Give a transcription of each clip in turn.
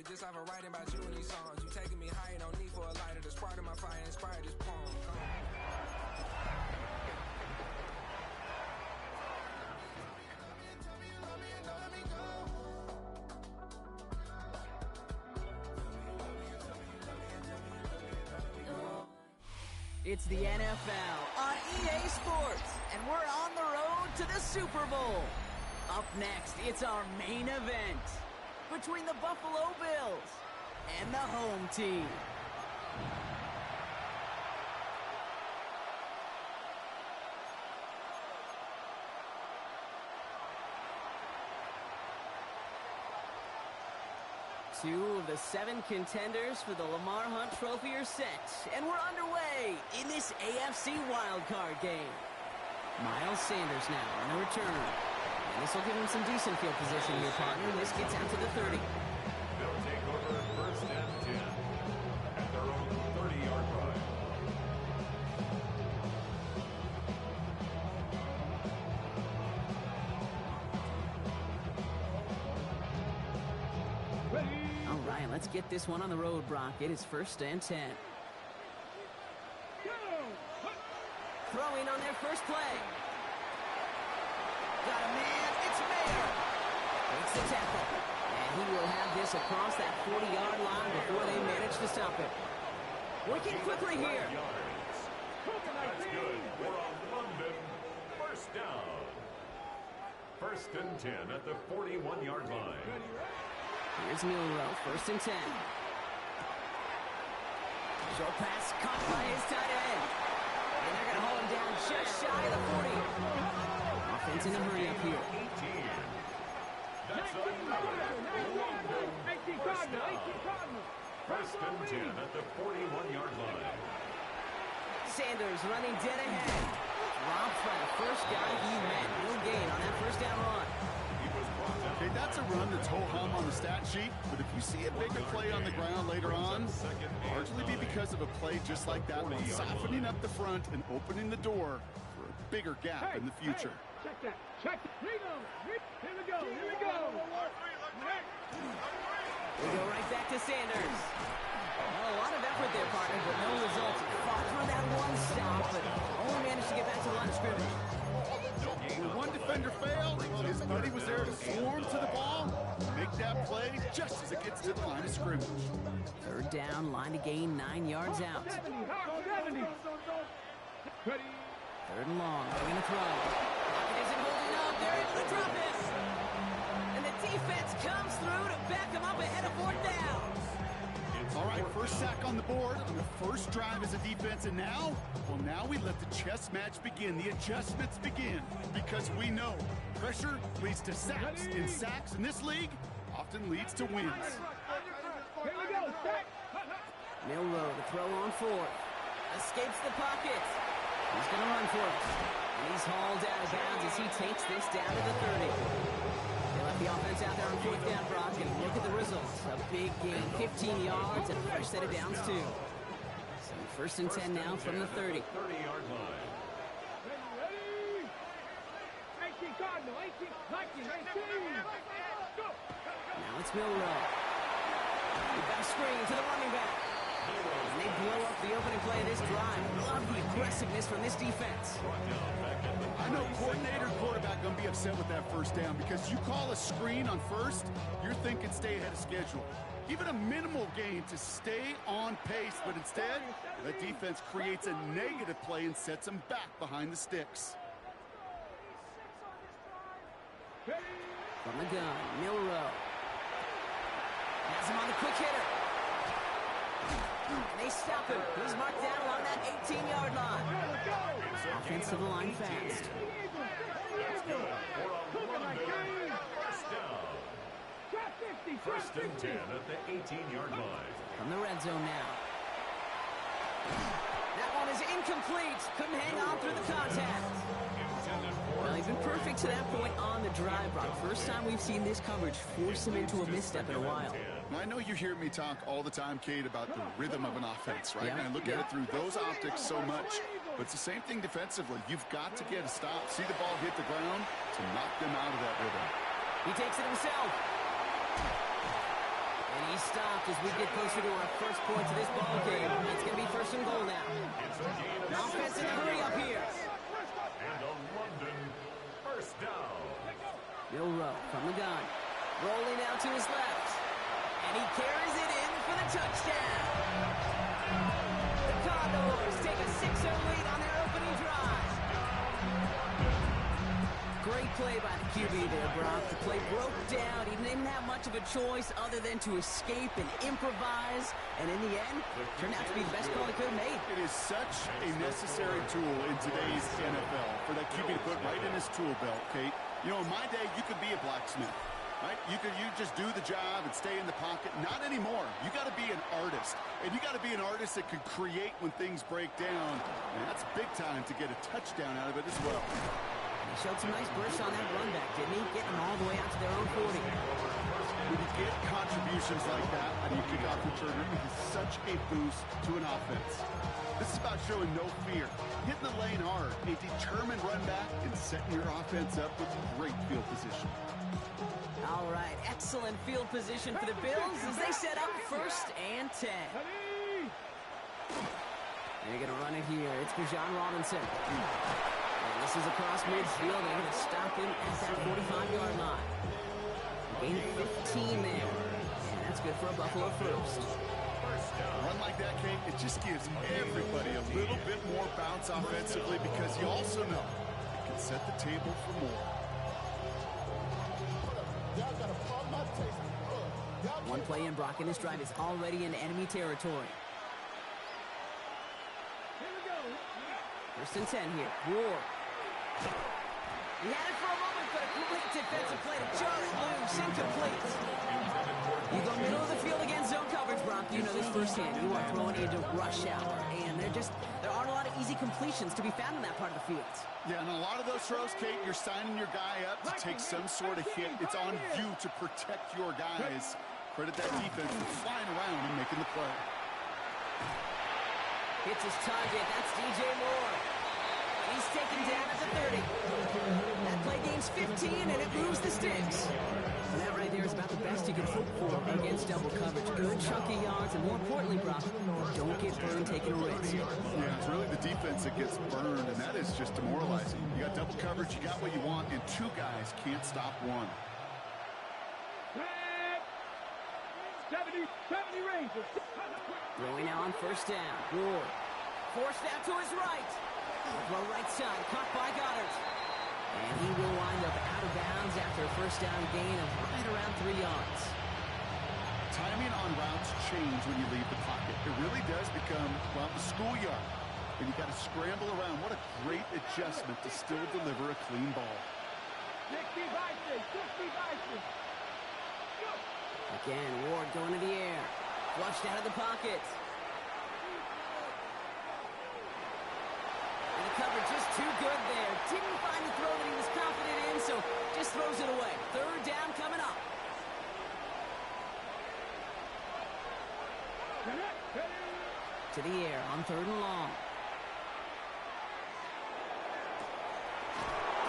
just off of writing about you in these songs. You taking me high, no need for a lighter. The spark of my fire inspired this poem. It's the NFL on EA Sports, and we're on the road to the Super Bowl. Up next, it's our main event between the Buffalo Bills and the home team. Two of the 7 contenders for the Lamar Hunt Trophy are set, and we're underway in this AFC wildcard game. Miles Sanders now on the return. And this will give him some decent field position here, partner. This gets out to the 30. They'll take over first and 10 at their own 30-yard line. All right, let's get this one on the road, Brock. It is first and 10. Throwing on their first play. Got a man, it's Mayer. Makes the tackle. And he will have this across that 40-yard line before they manage to stop it. Working quickly here. That's good for a London first down. First and 10 at the 41-yard line. Here's Milrow, first and 10. Short pass caught by his tight end. And they're going to hold him down just shy of the 40. Offense in a hurry up here. 18. That's another London first down. First and 10 at the 41-yard line. Sanders running dead ahead. Robbed by the first guy he met. No gain on that first down run. Okay, that's a run that's ho-hum on the stat sheet, but if you see a bigger play on the ground later on, largely be because of a play just like that one, softening up the front and opening the door for a bigger gap in the future. Check that. Check it. Here we go. Here we go. We go right back to Sanders. Well, a lot of effort there, partner, but no results. Fought through that one stop, but only managed to get back to the line of scrimmage. When one defender failed, his buddy was there to swarm to the ball, make that play just as it gets to the line of scrimmage. Third down, line to gain 9 yards out. Third and long, going to throw. Pocket isn't holding up, they're able to drop it. And the defense comes through to back them up ahead of fourth down. All right, first sack on the board on the first drive as a defense, and now we let the chess match begin. The adjustments begin, because we know pressure leads to sacks, and sacks in this league often leads to wins. Here we go. Milrow to throw on fourth. Escapes the pocket. He's going to run for it. And he's hauled out of bounds as he takes this down to the 30. They left the offense out there on fourth down, Brock, and look at the results. A big gain, 15 yards, and a fresh set of downs, too. So first and 10 now from the 30. 30-yard line. Ready. 18 Cardinal. 18. 19. Now it's Milrow. We've got a screen to the running back. And they blow up the opening play of this drive. Love the aggressiveness from this defense. I know coordinator and quarterback going to be upset with that first down, because you call a screen on first, you're thinking stay ahead of schedule. Even a minimal gain to stay on pace, but instead, the defense creates a negative play and sets them back behind the sticks. From the gun, Milrow. Has him on the quick hitter. And they stop him. He's marked down along that 18-yard line. Offensive line fast. That's good for a London first down. First and 10 at the 18-yard line. From the red zone now. That one is incomplete. Couldn't hang on through the contact. Well, he's been perfect to that point on the drive, Brock. First time we've seen this coverage force him into a misstep in a while. Now, I know you hear me talk all the time, Kate, about the rhythm of an offense, right? And I look at it through those optics so much. But it's the same thing defensively. You've got to get a stop, see the ball hit the ground to knock them out of that rhythm. He takes it himself. And he's stopped as we get closer to our first points of this ball game. It's going to be first and goal now. It's a gain of Offense in a hurry up here. and a London first down. Milrow from the gun. Rolling out to his left. And he carries it in for the touchdown. The Condors take a 6-0 lead on their opening drive. Great play by the QB there, Brock. The play broke down. He didn't have much of a choice other than to escape and improvise. And in the end, turned out to be the best call he could have made. It is such a necessary tool in today's NFL for that QB to put right in his tool belt, Kate. You know, in my day, you could be a blacksmith, right? You just do the job and stay in the pocket. Not anymore. You got to be an artist. And you got to be an artist that can create when things break down. And that's big time to get a touchdown out of it as well. He showed some nice bursts on that run back, didn't he? Getting them all the way out to their own 40. When you get contributions like that on your kickoff returner, it is such a boost to an offense. This is about showing no fear, hitting the lane hard, a determined run back, and setting your offense up with great field position. All right, excellent field position for the Bills as they set up 1st and 10. They're going to run it here. It's for John Robinson. And this is across midfield. They're going to stop him at that 45-yard line. Gain 15 there. And that's good for a Buffalo first. A run like that, Kate, it just gives everybody a little bit more bounce offensively because you also know it can set the table for more. One play in, Brock, and this drive is already in enemy territory. 1st and 10 here. Ward. He had it for a moment, but a complete defensive play to just loose, incomplete. You go middle of the field against zone coverage, Brock. You know this firsthand. You are throwing into rush hour, and there aren't a lot of easy completions to be found in that part of the field. Yeah, and a lot of those throws, Kate, you're signing your guy up to take some sort of hit. It's on you to protect your guys. Credit that defense for flying around and making the play. Hits his target. That's DJ Moore. He's taken down at the 30. That play gains 15, and it moves the sticks. And that right there is about the best you can hope for against double coverage. Good chunky yards, and more importantly, Brock, don't get burned taking a risk. Yeah, it's really the defense that gets burned, and that is just demoralizing. You got double coverage, you got what you want, and two guys can't stop one. 70 Rangers. Throwing now on 1st down. Ward. Forced out to his right. Throw right side. Caught by Goddard. And he will wind up out of bounds after a 1st down gain of right around 3 yards. Timing on routes change when you leave the pocket. It really does become, well, the schoolyard. And you got to scramble around. What a great adjustment to still deliver a clean ball. 60 Vikings. Again, Ward going to the air. Flushed out of the pocket. And the coverage just too good there. Didn't find the throw that he was confident in, so just throws it away. 3rd down coming up. To the air on 3rd and long.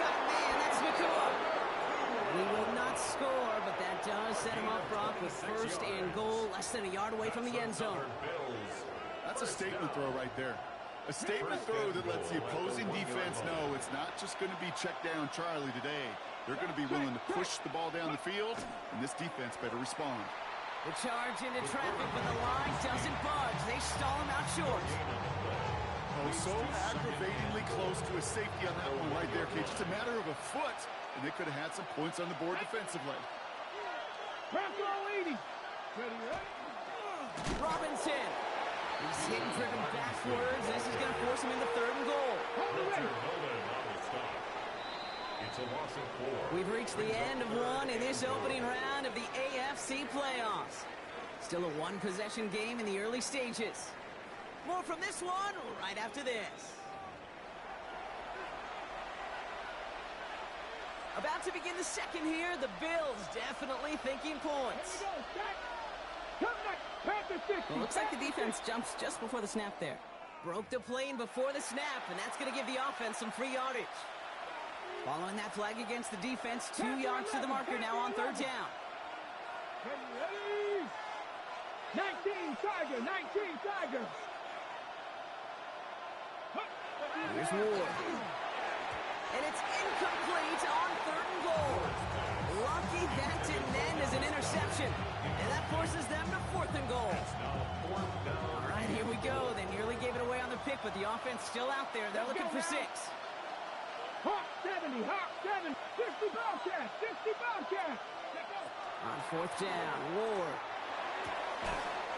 Got a man, that's Nakua. He will not score, but that does set him up, Brock, with 1st and goal, less than a yard away from the end zone. That's a statement throw right there. A statement throw that lets the opposing defense know it's not just going to be check down Charlie today. They're going to be willing to push the ball down the field, and this defense better respond. The charge into traffic, but the line doesn't budge. They stall him out short. Oh, so aggravatingly close to a safety on that one right there, Kate. Just a matter of a foot, and they could have had some points on the board defensively. Robinson. He's hit and driven backwards. This is going to force him into 3rd and goal. It's a loss of 4. We've reached the end of one in this opening round of the AFC playoffs. Still a 1-possession game in the early stages. More from this one right after this. About to begin the second here. The Bills definitely thinking points. Well, looks like the defense jumps just before the snap there. Broke the plane before the snap, and that's going to give the offense some free yardage. Following that flag against the defense, 2 yards to the marker now on 3rd down. 19, Tiger, 19, Tiger. Here's Ward. And it's incomplete on 3rd and goal. Lucky that didn't end as an interception. And that forces them to 4th and goal. All right, here we go. They nearly gave it away on the pick, but the offense still out there. They're looking for 6. Hawk 70, Hawk 7, 60 Bobcats, 60 Bobcats. On 4th down, Ward.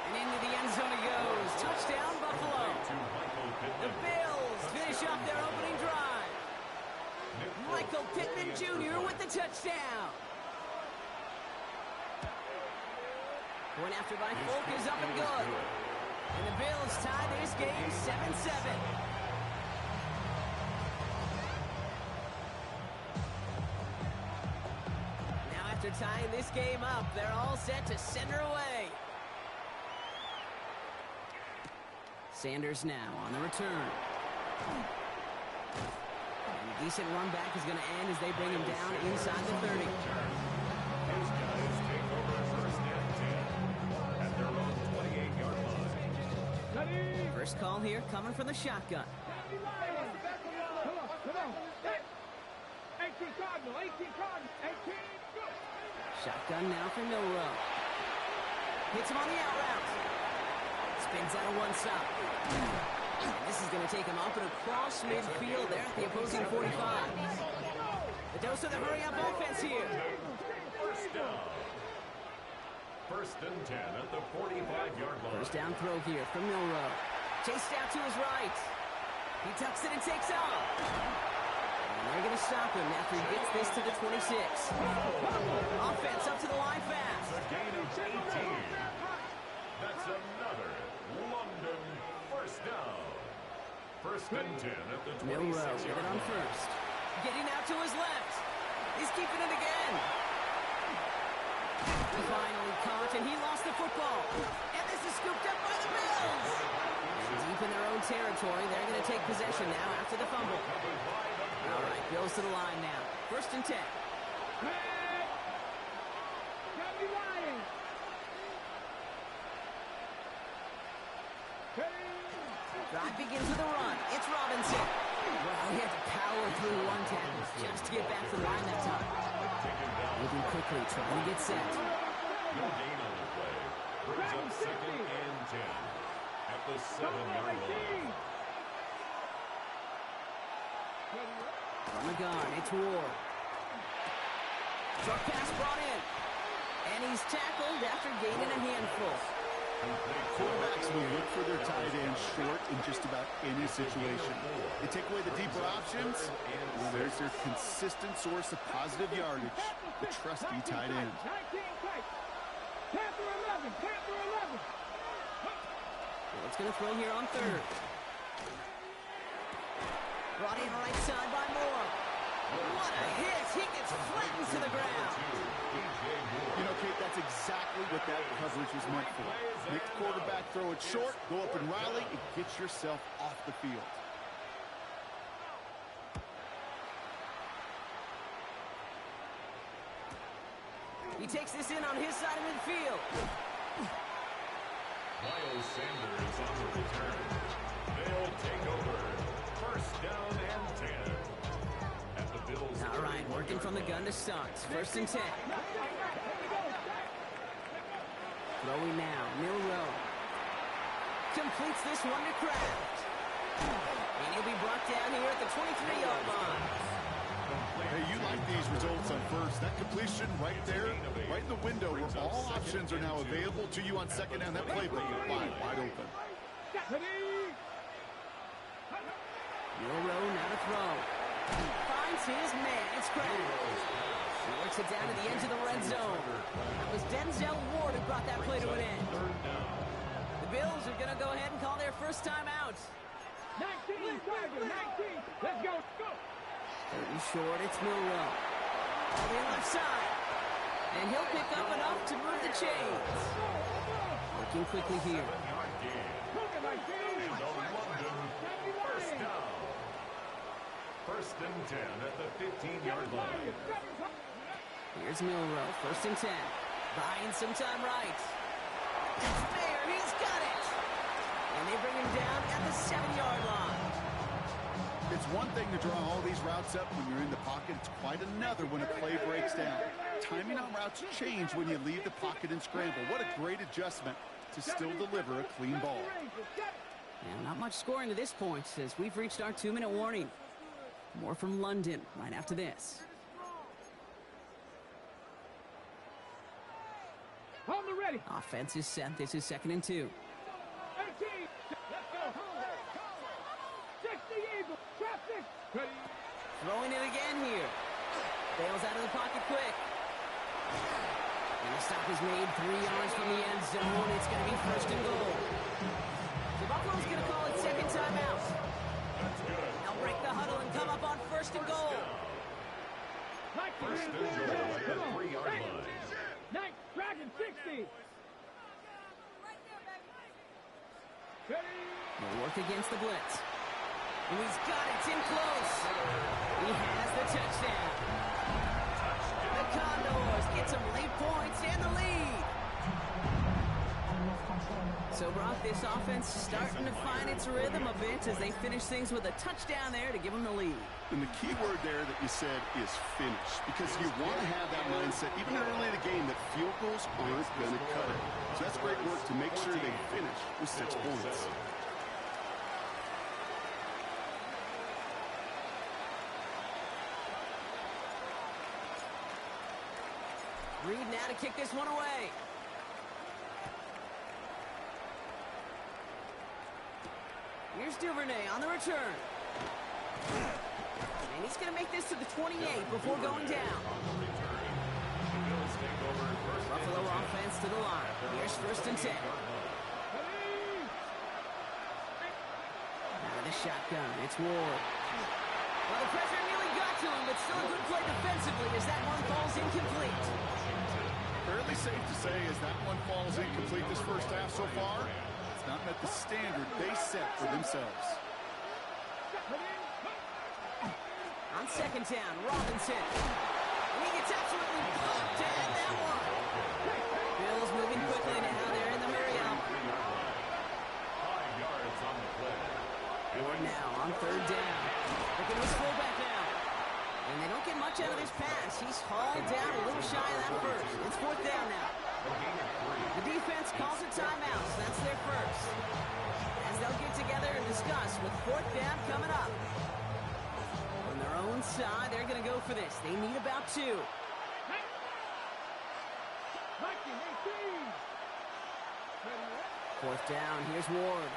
And into the end zone it goes. Touchdown, Buffalo. The Bills finish off their opening drive. Michael Pittman Jr. with the touchdown. Point after by Folk is up and good. And the Bills tie this game 7-7. Now after tying this game up, they're all set to send her away. Sanders now on the return. And a decent run back is going to end as they bring him down inside the 30. His guys take over first and 10 at their own 28-yard line. First call here coming from the shotgun. Come on. 18 Cardinal, 18 Cardinal, 18, go. Shotgun now for Milrow. Hits him on the out route. Spins out of one side. And this is going to take him up and across midfield there at the opposing 45. The dose of the hurry-up offense here. First down. First and 10 at the 45-yard line. First down throw here from Milrow. Chased out to his right. He tucks it and takes off. And they're going to stop him after he gets this to the 26. Offense up to the line fast. A gain of 18. That's another London first down. First and 10 at the 26-yard line. Milrow with it on first. Getting out to his left. He's keeping it again. Finally caught, and he lost the football. And this is scooped up by the Bills. And deep in their own territory, they're going to take possession now after the fumble. All right, Bills to the line now. First and 10. Drive begins with a run. It's Robinson. Well, he had to power through one tackle just to get back to the line that time. Moving quickly, trying to get set. No gain on the play. Brings up second and 10 at the 7-yard line. From the guard, it's Ward. Short pass brought in. And he's tackled after gaining a handful. Quarterbacks will look for their tight end short in just about any situation. They take away the deeper options, well, there's their consistent source of positive yardage, the trusty tight end. What's going to throw here on third? Brought in right side by Moore. What a hit! He gets flattened to the ground. You know, Kate, that's exactly what that coverage was meant for. Make the quarterback throw it short, go up and rally, and get yourself off the field. He takes this in on his side of midfield. Miles Sanders on the return. They'll take over. First down and 10. At the Bills. All right, working from the gun to start. First and 10. Throwing now, Milrow. Completes this one to Kraft. And he'll be brought down here at the 23-yard line. Hey, you like these results on first. That completion right there, right in the window where all options are now available to you on second down. That playbook wide open. Milrow now to throw. Finds his man. It's Kraft. He works it down to the edge of the red zone. It was Denzel Ward who brought that play to an end. The Bills are going to go ahead and call their first time out. 19, Tiger, 19. Let's go. Third and short, it's Milrow. On the left side. And he'll pick up enough to move the chains. Looking quickly here. First down. First and 10 at the 15-yard line. Here's Milrow, first and 10. Buying some time right. It's He's got it. And they bring him down at the 7-yard line. It's one thing to draw all these routes up when you're in the pocket. It's quite another when a play breaks down. Timing on routes change when you leave the pocket and scramble. What a great adjustment to still deliver a clean ball. Yeah, not much scoring to this point as we've reached our 2-minute warning. More from London right after this. Hold the ready. Offense is set. This is 2nd and 2. 18. Let's go. 60 Eagles. Traffic. Ready. Throwing it again here. Bails out of the pocket quick. And the stop is made 3 yards from the end zone. It's going to be 1st and goal. The Buffalo's going to call it 2nd timeout. They'll break the huddle and come up on 1st and goal. First and goal at the 3-yard line. Night Dragon 60. He'll work against the blitz. And he's got it. It's in close. He has the touchdown. The Condors get some late points and the lead. So, Brock, this offense starting to find its rhythm a bit as they finish things with a touchdown there to give them the lead. And the key word there that you said is finish, because you want to have that mindset even early in the game that field goals aren't going to cut it. So that's great work to make sure they finish with 6 points. Reed now to kick this one away. Here's Duvernay on the return. And he's going to make this to the 28 before going down. Buffalo offense to the line. Here's 1st and 10. Out of the shotgun, it's Ward. Well, the pressure nearly got to him, but still a good play defensively as that one falls incomplete. Fairly safe to say as that one falls incomplete this first half so far. It's not met the standard they set for themselves. On 2nd down, Robinson. And he gets absolutely popped to end that one. Bills moving quickly now. They're in the hurry-up. 5 yards on the play. Ward now on 3rd down. Looking to his fullback now. And they don't get much out of this pass. He's hauled down a little shy of that first. It's 4th down now. The defense calls a timeout, so that's their first. As they'll get together and discuss with 4th down coming up. On their own side, they're going to go for this. They need about 2. 18. Fourth down, here's Ward.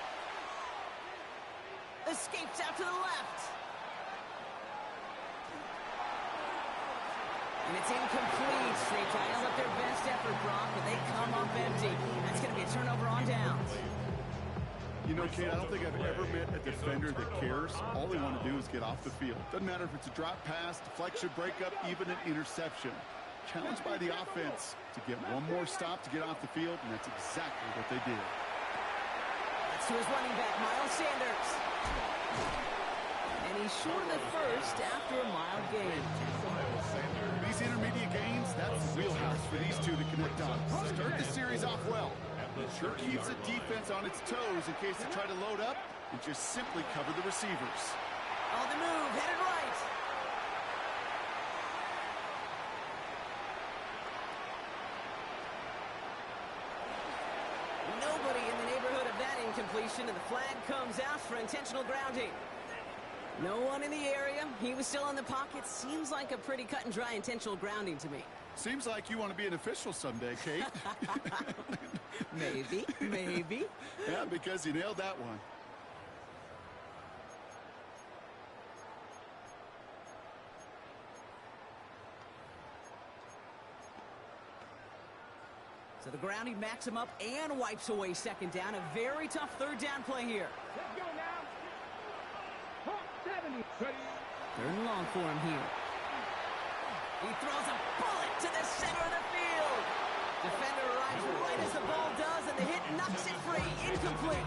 Escapes out to the left. And it's incomplete. They dial up their best effort, Brock, but they come up empty. That's going to be a turnover on downs. You know, Kate, I don't think I've ever met a defender that cares. All they want to do is get off the field. Doesn't matter if it's a drop pass, deflection, breakup, even an interception. Challenged by the offense to get one more stop to get off the field, and that's exactly what they did. That's to his running back, Miles Sanders. And he's short of the first after a mild gain. These intermediate gains, that's the wheelhouse for these two to connect on. Start the series off well. It sure keeps the defense on its toes in case they try to load up and just simply cover the receivers. On the move, headed right. Nobody in the neighborhood of that incompletion, and the flag comes out for intentional grounding. No one in the area. He was still in the pocket. Seems like a pretty cut and dry intentional grounding to me. Seems like you want to be an official someday, Kate. Maybe, maybe. Yeah, because you nailed that one. So the grounding backs him up and wipes away 2nd down. A very tough 3rd down play here. Let's go now. Hawk 70. 3rd and long for him here. He throws a bullet to the center of the field. Defender arrives right as the ball does, and the hit knocks it free. Incomplete.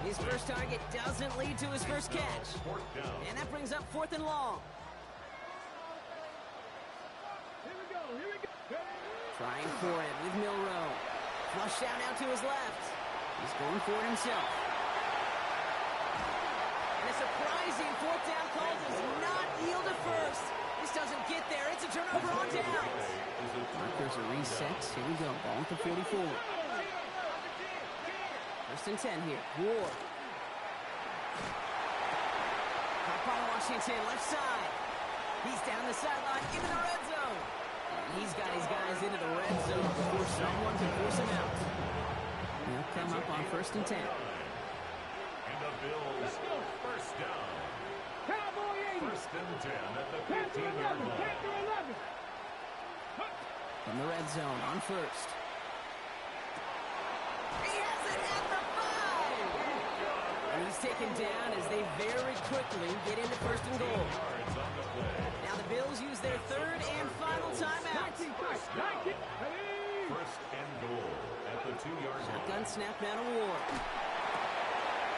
His first target doesn't lead to his first catch. And that brings up 4th and long. Here we go. Trying for it with Milroe. Flush First down out to his left. He's going for it himself. And a surprising fourth down call does not yield a first. This doesn't get there. It's a turnover on downs. Markers are reset. Here we go. Ball at the 44. First and 10 here. Ward. Caught by Washington, left side. He's down the sideline into the red zone. And he's got his guys into the red zone before someone can force him out. They'll come up on first and 10. And the Bills first down. Cowboy 80. First and 10 at the 10 to 11. 15-yard 10 line. to 11. From the red zone on first. He has it at the 5! And he's taken down as they very quickly get into first and goal. Yards on the play. Now the Bills use their third and final timeout. 19, 19. First and goal at the 2-yard line. Gun snap now to Ward.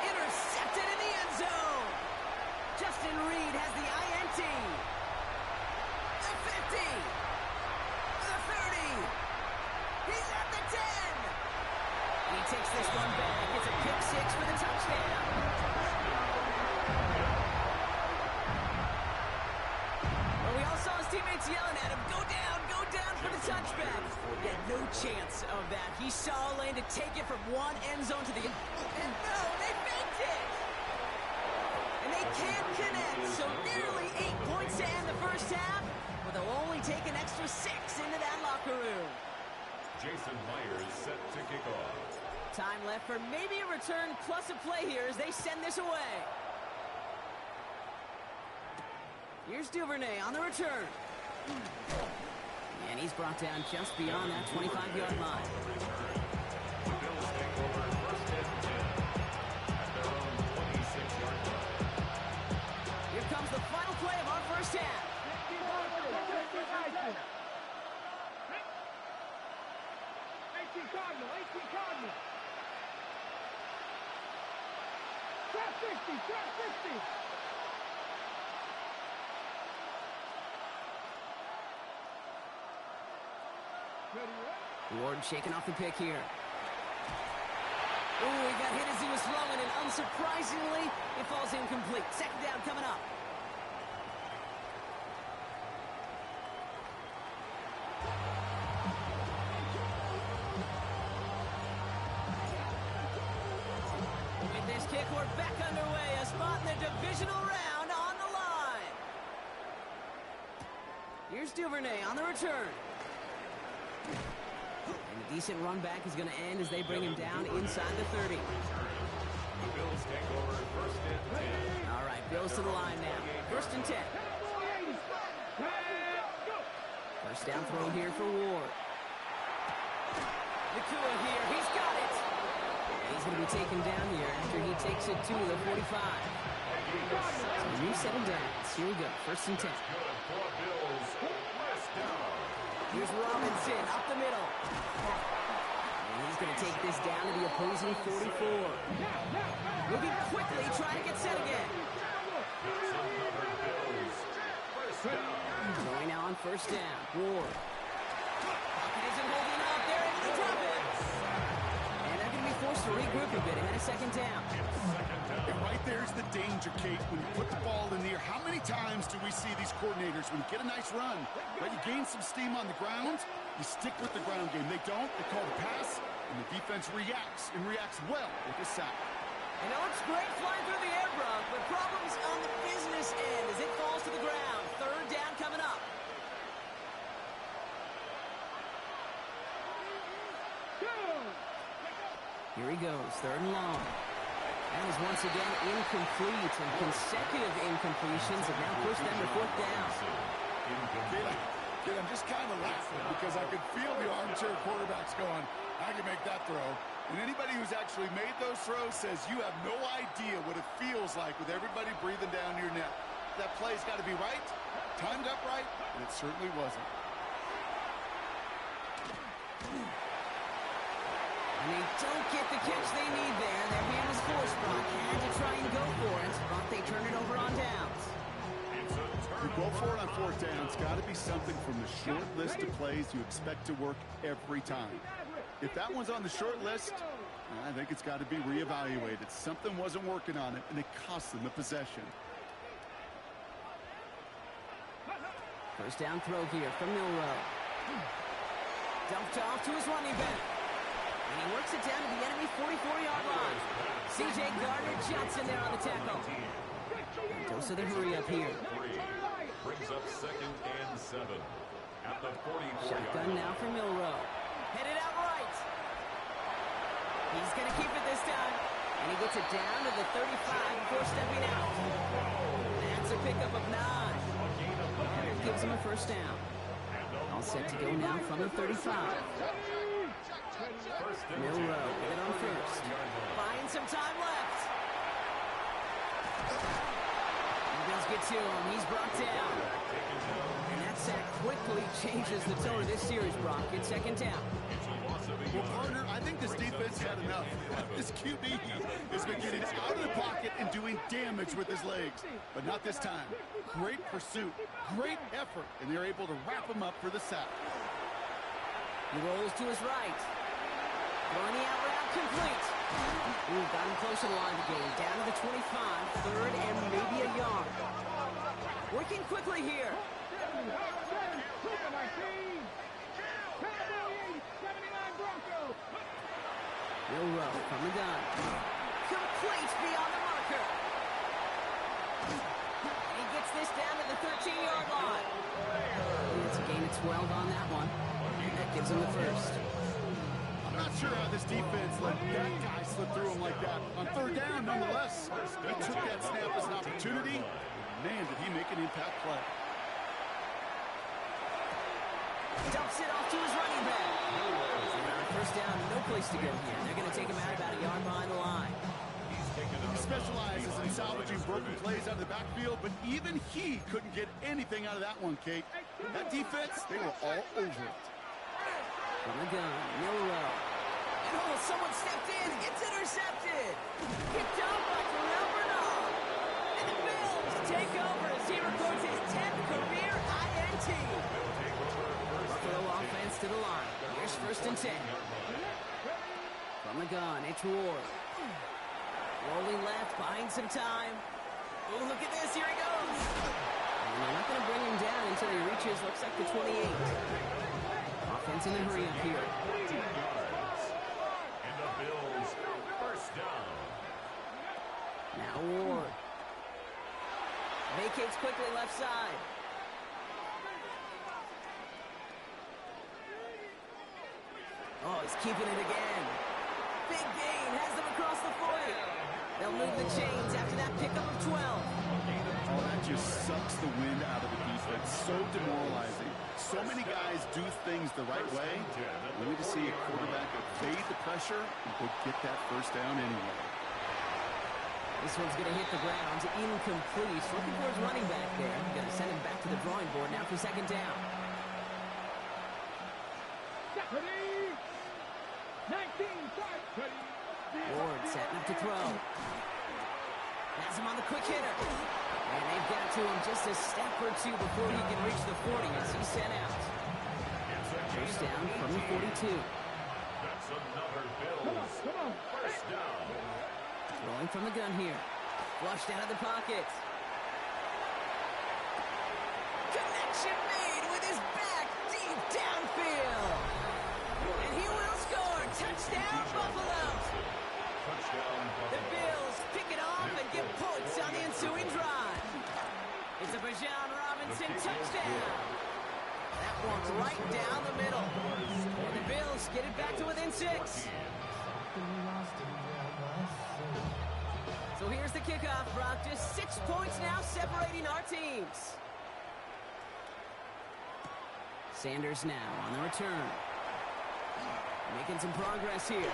Intercepted in the end zone. Justin Reed has the INT. The 50. The 30. He's at the 10. And he takes this one back. It's a pick six for the touchdown. Well, we all saw his teammates yelling at him, go down for the touchback. He had no chance of that. He saw a lane to take it from one end zone to the other. And no, they faked it. And they can't connect, so nearly 8 points to end the first half, but they'll only take an extra 6 into that locker room. Jason Myers set to kick off. Time left for maybe a return plus a play here as they send this away. Here's Duvernay on the return. And he's brought down just beyond that 25-yard line. The Bills take over first and 10 at their own 26-yard line. Here comes the final play of our first half. 18 Cardinal. 18 Cardinal. Trap 60. Trap 60. Ward shaking off the pick here. Ooh, he got hit as he was throwing, and unsurprisingly, it falls incomplete. Second down coming up. With this kick, we're back underway. A spot in the divisional round on the line. Here's Duvernay on the return. And a decent run back is going to end as they bring him down inside the 30. The Bills take over first and 10. All right, Bills to the line now. First and 10. First down throw here for Ward. Nakua here. He's got it. And he's going to be taken down here after he takes it to the 45. So new set of downs. Here we go. First and 10. Good for Bills. First down. Here's Robinson up the middle. And he's going to take this down to the opposing 44. Moving quickly, trying to get set again. Going now on first down. Ward. Pocket isn't holding up. They're able to drop it. And they're going to be forced to regroup a bit ahead of second down. And right there's the danger, Kate. When you put the ball in the air, how many times do we see these coordinators, when you get a nice run, but you gain some steam on the ground, you stick with the ground game. They don't. They call the pass, and the defense reacts, and reacts well with a sack. And it looks great flying through the air, Brock, but problems on the business end as it falls to the ground. Third down coming up. Here he goes, third and long. That is once again incomplete, and consecutive incompletions have now pushed them to fourth down. Kid, I'm just kind of laughing because I could feel the armchair quarterbacks going, I can make that throw. And anybody who's actually made those throws says you have no idea what it feels like with everybody breathing down your neck. That play's got to be right, timed up right, and it certainly wasn't. And they don't get the catch they need there. Their hand was forced, Brock. Had to try and go for it, but they turn it over on downs. You go for it on fourth down. It's got to be something from the short list of plays you expect to work every time. If that one's on the short list, I think it's got to be reevaluated. Something wasn't working on it, and it cost them a possession. First down throw here from Milrow. Dumped off to his running back. And he works it down to the enemy 44-yard line. C.J. Gardner-Johnson there on the tackle. And dose of the hurry up here. Brings up 2nd and 7 at the 44-yard Shotgun now for Milrow. Headed out right. He's going to keep it this time. And he gets it down to the 35 before stepping out. That's a pickup of 9. And it gives him a first down. All set to go now from the 35. Milrow with it on first. Buying some time left. Bills get to him. He's brought down. And that sack quickly changes the tone of this series, Brock. It's 2nd down. Well, partner, I think this defense had enough. This QB has been getting out of the pocket and doing damage with his legs. But not this time. Great pursuit, great effort, and they're able to wrap him up for the sack. He rolls to his right. Throwing the out route complete. Ooh, got him close to the line of the game. Down to the 25, 3rd and maybe a yard. Working quickly here. Milrow from the gun. Complete beyond the marker. He gets this down to the 13-yard line. It's a gain of 12 on that one. And that gives him the first. I'm not sure how this defense let that guy slip through him like that. On 3rd down, nonetheless, he took that snap as an opportunity. Man, did he make an impact play. Dumps it off to his running back. First down, no place to go here. They're going to take him out about a yard behind the line. He specializes in salvaging broken plays out of the backfield, but even he couldn't get anything out of that one, Kate. That defense, they were all over it. From the gun, Milrow. And someone stepped in. It's intercepted. Picked up by Terrell Bernard. And the Bills take over as he records his 10th career INT. Buffalo offense to the line. Here's 1st and 10. From the gun, it's Ward. Rolling left, buying some time. Oh, look at this. Here he goes. And they're not going to bring him down until he reaches, looks like the 28. Offense in the hurry up here. 18 yards. And the Bills, first down. Now Ward. Vacates quickly left side. Oh, he's keeping it again. Big gain, has them across the 40. They'll move the chains after that pickup of 12. Oh, that just sucks the wind out of the defense. So demoralizing. So many guys do things the right way. We need to see a quarterback evade the pressure and go get that first down anyway. This one's going to hit the ground. Incomplete. Looking for his running back there. Going to send him back to the drawing board now for 2nd down. Ward setting up to throw. Has him on the quick hitter. And they've got to him just a step or two before he can reach the 40 as he's sent out. First down from the 42. That's another Bills. First down. Rolling from the gun here. Flushed out of the pocket. Connection made with his back deep downfield. And he will score. Touchdown, Buffalo. The Bills pick it off and get points on the ensuing drive. It's a Bijan Robinson touchdown. That one's right down the middle. And the Bills get it back to within 6. So here's the kickoff, Brock. Just 6 points now separating our teams. Sanders now on the return. Making some progress here.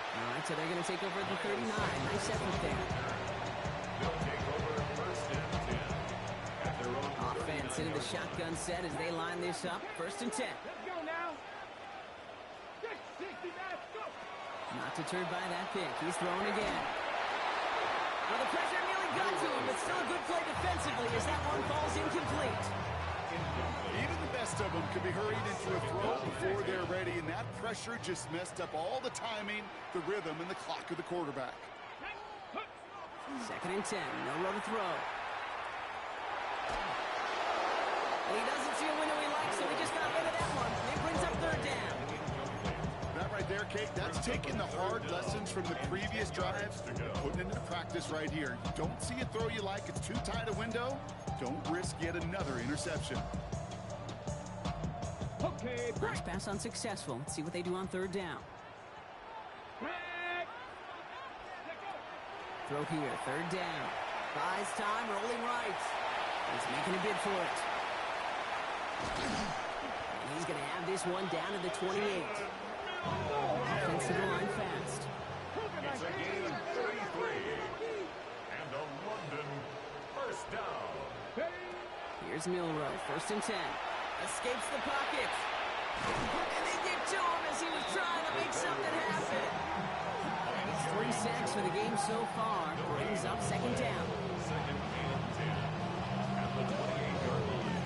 All right, so they're going to take over at the 39. Nice effort there. They'll take over first and 10 at their own Offense into the shotgun set as they line this up. 1st and 10. Let's go now. 660, let's go. Not deterred by that pick. He's throwing again. Well, the pressure nearly got to him, but still a good play defensively as that one falls incomplete. Even the best of them them could be hurried into a throw before they're ready, and that pressure just messed up all the timing, the rhythm, and the clock of the quarterback. 2nd and 10. No row to throw. And he doesn't see a window he likes, so he just got rid of that one. It brings up 3rd down. That right there, Kate, that's taking the hard lessons from the previous drives, putting it into practice right here. You don't see a throw you like, it's too tight a window, don't risk yet another interception. Okay, Last pass unsuccessful. Let's see what they do on 3rd down. Throw here, 3rd down. Buys time, rolling right. He's making a bid for it. And he's going to have this one down to the 28. Offense to the line fast. It's a gain of 33. And a London first down. Here's Milrow, 1st and 10. Escapes the pocket. And they get to him as he was trying to make something happen. It's 3 sacks for the game so far. Brings up 2nd down. 2nd and 10 at the 28-yard line.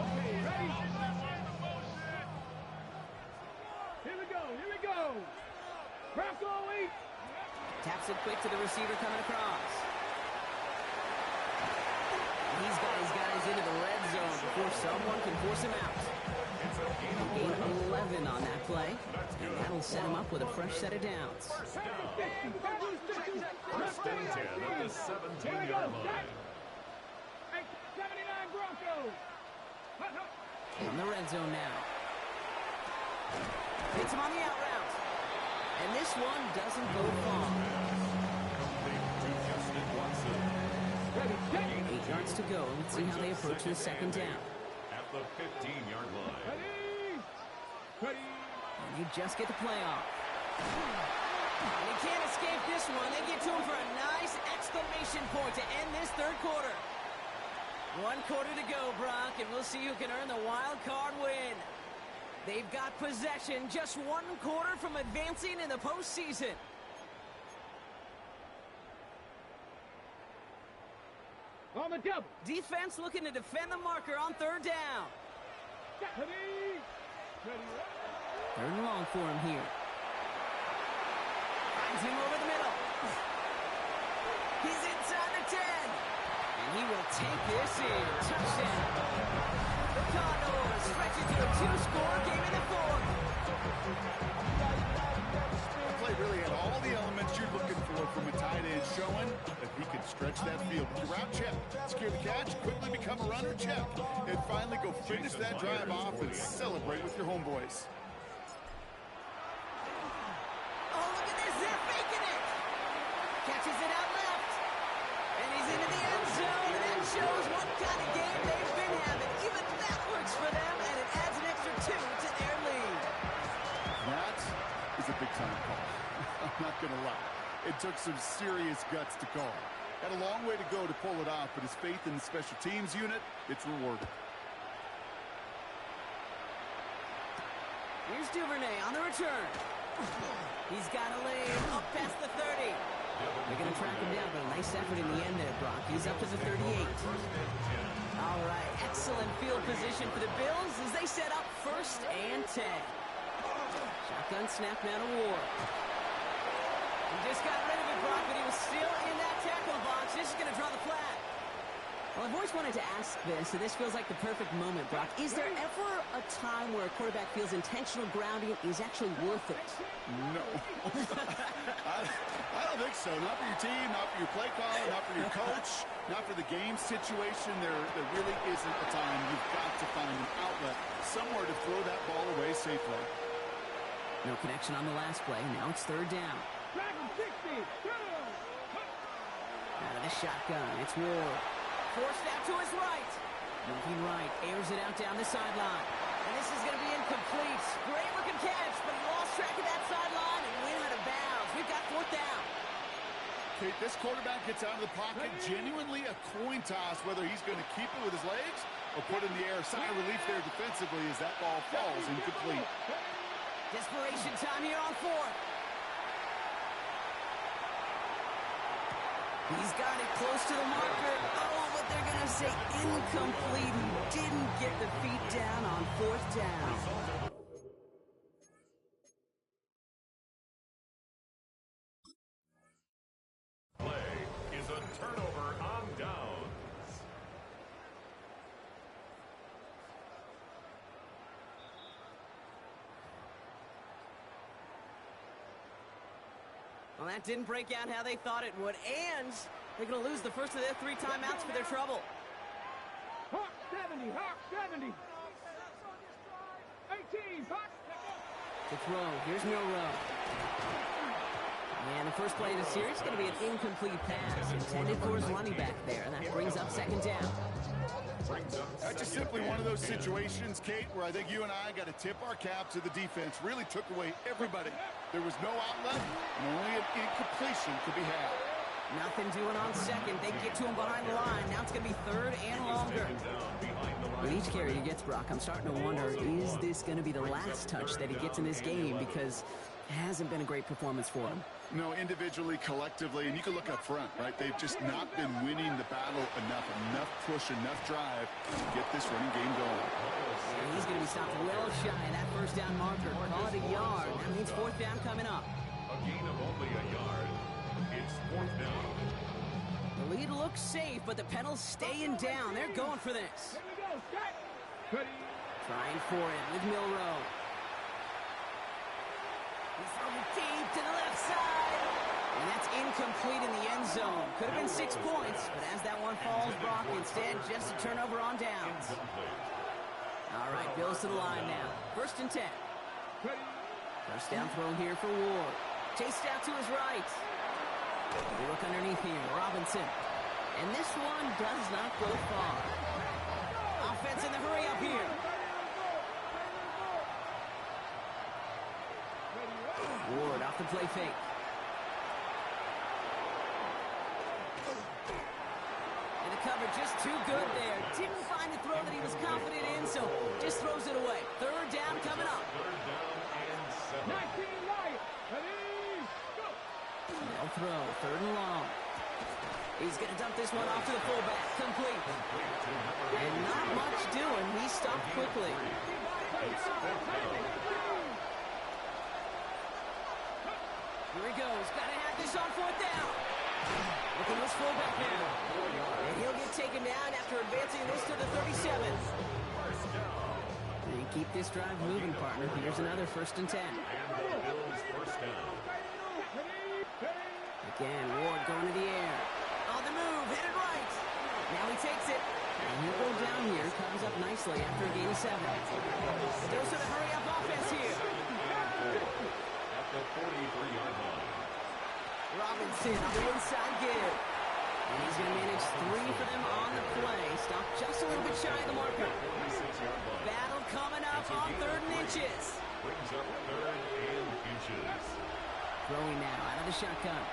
Okay, ready? Here we go. Bronco 8. Taps it quick to the receiver coming across. He's got his guys into the red zone before someone can force him out. It's a gain of Gain 11 on that play. And that'll set him up with a fresh set of downs. first down. 1st and 10 at the 17-yard line. 79 Broncos. From the red zone now. Hits him on the out route. And this one doesn't go far. Complete to Justin Watson. Ready, set. 8 yards to go. Let's see how they approach the 2nd down. At the 15-yard line. Ready. And they just get the play off. And he can't escape this one. They get to him for a nice exclamation point to end this 3rd quarter. 1 quarter to go, Brock, and we'll see who can earn the wild card win. They've got possession, just 1 quarter from advancing in the postseason. On the double. Defense looking to defend the marker on 3rd down. Ready. 3rd and long for him here. Finds him over the middle. He's inside the 10. And he will take this in. Touchdown. The Condors stretch it to a 2-score game in the 4th. The play really had all the elements you're looking for from a tight end, showing that he could stretch that field. With your route, check. Secure the catch, quickly become a runner, check. And finally go finish that drive off and celebrate with your homeboys. Oh, look at this. They're faking it. Catches it out left. And he's into the end zone. And that shows what kind of game they've been having. Even that works for them, and it adds an extra 2 to their lead. That is a big-time call. I'm not going to lie. It took some serious guts to call. Had a long way to go to pull it off, but his faith in the special teams unit, it's rewarded. Here's Duvernay on the return. He's got a lane up past the 30. They're going to track him down, but a nice effort in the end there, Brock. He's up to the 38. All right, excellent field position for the Bills as they set up 1st and 10. Shotgun snap now to Ward. He just got rid of it, Brock, but he was still in that tackle box. This is going to draw the flag. Well, I've always wanted to ask this, so this feels like the perfect moment, Brock. Is there ever a time where a quarterback feels intentional grounding is actually worth it? No. I don't think so. Not for your team, not for your play caller, not for your coach, not for the game situation. There really isn't a time. You've got to find an outlet, somewhere to throw that ball away safely. No connection on the last play. Now it's 3rd down. Dragon 60. Out of the shotgun, it's Ward. Forced out to his right. Moving right, airs it out down the sideline. And this is going to be incomplete. Great looking catch, but he lost track of that sideline and went out of bounds. We've got 4th down. Kate, this quarterback gets out of the pocket, genuinely a coin toss, whether he's going to keep it with his legs or put it in the air. Sign of relief there defensively as that ball falls incomplete. Desperation time here on 4th. He's got it close to the marker. Oh, but they're going to say incomplete. He didn't get the feet down on 4th down. Play is a turnover on downs. Well, that didn't break out how they thought it would, and they're going to lose the first of their 3 timeouts for their trouble. Hawk 70, Hawk 70. 18, Hawk. To throw, here's Milrow. And the first play of the series is going to be an incomplete pass intended for his running back there, and that brings up 2nd down. That's just simply one of those situations, Kate, where I think you and I got to tip our cap to the defense. Really took away everybody. There was no outlet, and only an incompletion to be had. Nothing doing on 2nd. They get to him behind the line. Now it's going to be 3rd and longer. With each carry he gets, Brock, I'm starting to wonder, is this going to be the last touch that he gets in this game? Because it hasn't been a great performance for him. No, individually, collectively, and you can look up front, right? They've just not been winning the battle enough push, enough drive to get this running game going. And he's going to be stopped well shy of that 1st down marker. Call it a yard. That means 4th down coming up. A gain of only a yard. It's 4th down. The lead looks safe, but the Penals staying down. They're going for this. Here we go, Scott. Ready. Trying for it with Milrow. He's throwing deep to the left side. And that's incomplete in the end zone. Could have been 6 points, but as that one falls, Brock, instead just a turnover on downs. All right, Bills to the line now. 1st and 10. Ready. First down throw here for Ward. Chased out to his right. We look underneath here, Robinson. And this one does not go far. Offense in the hurry up here. Ward off the play fake. And the cover just too good there. Didn't find the throw that he was confident in, so just throws it away. 3rd down coming up. 3rd down and 7. 19 right. Ready. Go. They'll throw. 3rd and long. He's going to dump this one off to the fullback. Complete. And not much doing. He stopped quickly. It's 5th down. Here he goes. Got to have this on 4th down. Look at this fullback now. And he'll get taken down after advancing this to the 37. And keep this drive moving, partner. Here's another 1st and 10. And the Bills 1st down. Again, Ward going to the air. On the move, headed right. Now he takes it. And he'll go down here. Comes up nicely after a gain of 7. Goes to the hurry-up offense here. At the 43-yard line. Robinson on the inside give. And he's going to manage 3 for them on the play. Stop just a little bit shy of the marker. 46-yard line. Battle coming up on 3rd and inches. Brings up 3rd and inches. Throwing now out of the shotgun.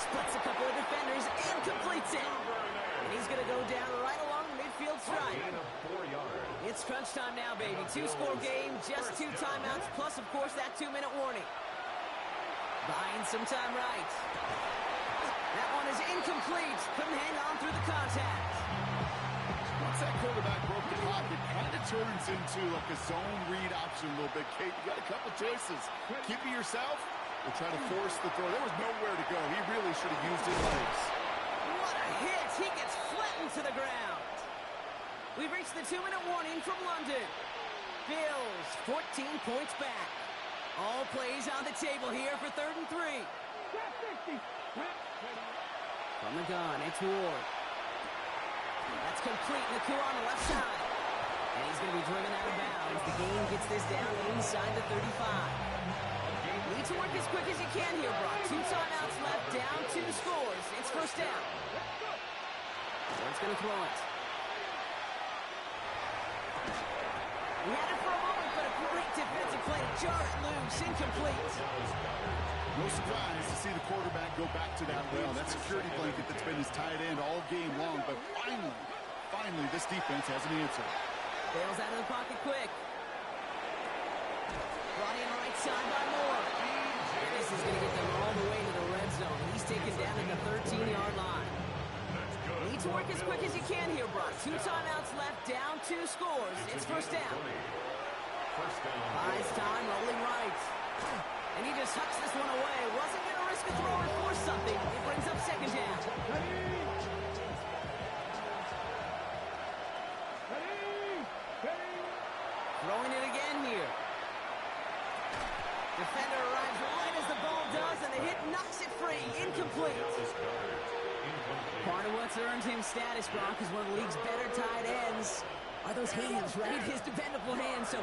Splits a couple of defenders and completes it. And he's going to go down right along the midfield stripe. Gain of 4 yards. It's crunch time now, baby. 2-score game, just 2 timeouts, plus, of course, that 2-minute warning. Buying some time right. That one is incomplete. Couldn't hang on through the contact. Once that quarterback broke the pocket, kind of turns into like a zone read option a little bit. Kate, you got a couple choices. Keep it yourself or try to force the throw. There was nowhere to go. He really should have used his legs. What a hit. He gets flattened to the ground. We've reached the 2-minute warning from London. Bills 14 points back. All plays on the table here for 3rd and 3. From the gun, it's Ward. That's complete. Nakua on the left side. And he's going to be driven out of bounds. The game gets this down inside the 35. Need to work as quick as you can here, Brock. 2 timeouts left, down 2 scores. It's 1st down. Ward's going to throw it. He had it for a moment, but a great defensive play to jar it loose. Incomplete. No surprise to see the quarterback go back to that well. That security blanket that's been his tight end all game long, but finally, this defense has an answer. Bails out of the pocket quick. Brought in right side by Moore. And this is going to get them all the way to the red zone. He's taken down at the 13-yard line. to work as quick as you can here, Brock. 2 timeouts left, down 2 scores. It's first down. Buys time, rolling right. And he just hucks this one away. Wasn't going to risk a throw or force something. It brings up second down. Throwing it again here. Defender arrives right as the ball does, and the hit knocks it free. Incomplete. Part of what's earned him status, Brock, is one of the league's better tight ends. Are those hands, right? His dependable hands. So,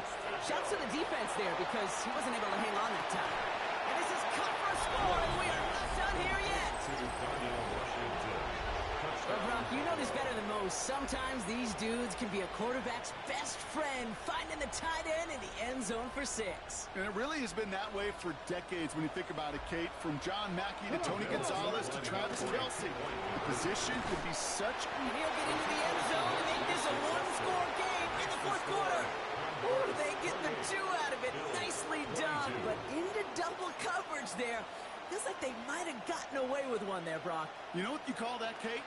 shouts to the defense there because he wasn't able to hang on that time. And this is cut for a score, and we are not done here yet. Well, Brock, you know this better than most. Sometimes these dudes can be a quarterback's best friend, finding the tight end in the end zone for 6. And it really has been that way for decades when you think about it, Kate. From John Mackey to Tony Gonzalez to Travis Kelce. The position could be such... And he'll get into the end zone and make this a 1-score game in the 4th quarter. Ooh, they get the 2 out of it. Nicely done, but into double coverage there. Feels like they might have gotten away with one there, Brock. You know what you call that, Kate?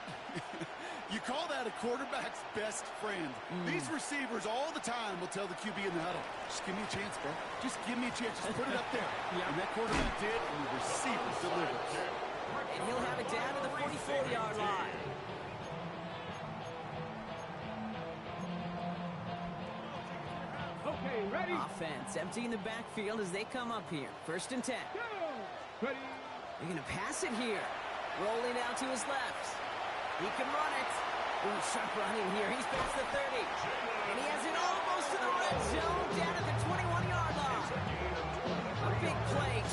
You call that a quarterback's best friend. These receivers all the time will tell the QB in the huddle, just give me a chance, bro. Just give me a chance. Just put it up there. And that quarterback did, and the receiver delivers. And he'll have it down to the 44-yard line. Okay, ready? Offense emptying the backfield as they come up here. 1st and 10. Go! Ready? They're going to pass it here. Rolling out to his left. He can run it. Ooh, sharp running here. He's past the 30. And he has it almost to the red zone, down at the 21-yard line. A big play,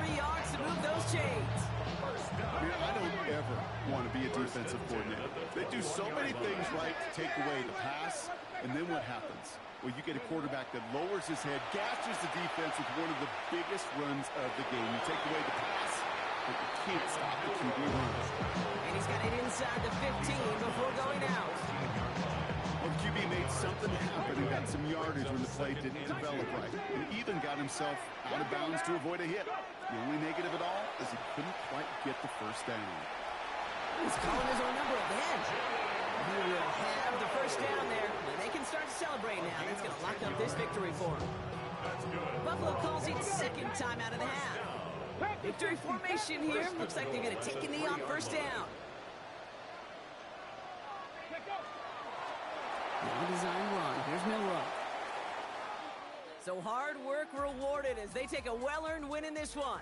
23 yards to move those chains. Man, I don't ever want to be a defensive coordinator. They do so many things right to take away the pass, and then what happens? Well, you get a quarterback that lowers his head, gashes the defense with one of the biggest runs of the game. You take away the pass, but you can't stop the QB run. And he's got it inside the 15 before going out. Well, the QB made something happen and got some yardage when the play didn't develop right. And even got himself out of bounds to avoid a hit. The only negative at all is he couldn't quite get the first down. He's calling his own number again. He will have the first down there. And they can start to celebrate now. That's going to lock up this victory for him. Buffalo calls it 2nd time out of the half. Victory formation here. Looks like they're going to take a knee on 1st down. Well-designed run. Here's Milroe. So hard work rewarded as they take a well-earned win in this one.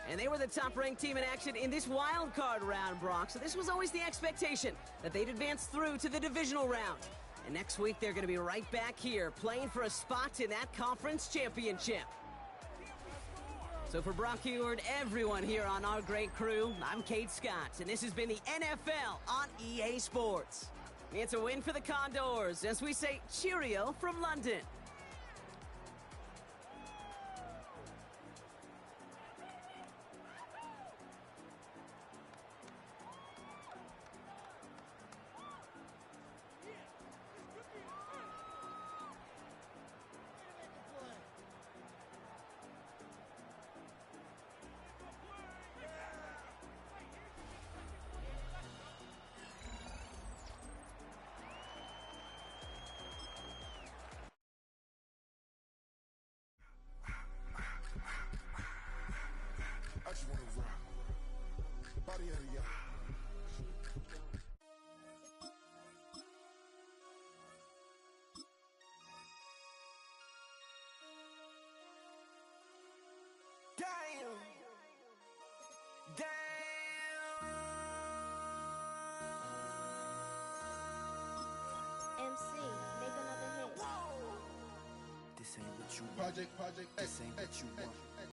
And they were the top-ranked team in action in this wild card round, Brock. So this was always the expectation that they'd advance through to the divisional round. And next week, they're going to be right back here playing for a spot in that conference championship. So for Brock Heward, everyone here on our great crew, I'm Kate Scott, and this has been the NFL on EA Sports. It's a win for the Condors as we say cheerio from London. I just wanna rock. Body out of y'all. Damn. MC, make another hit. This ain't what you want. Project, This ain't what you want.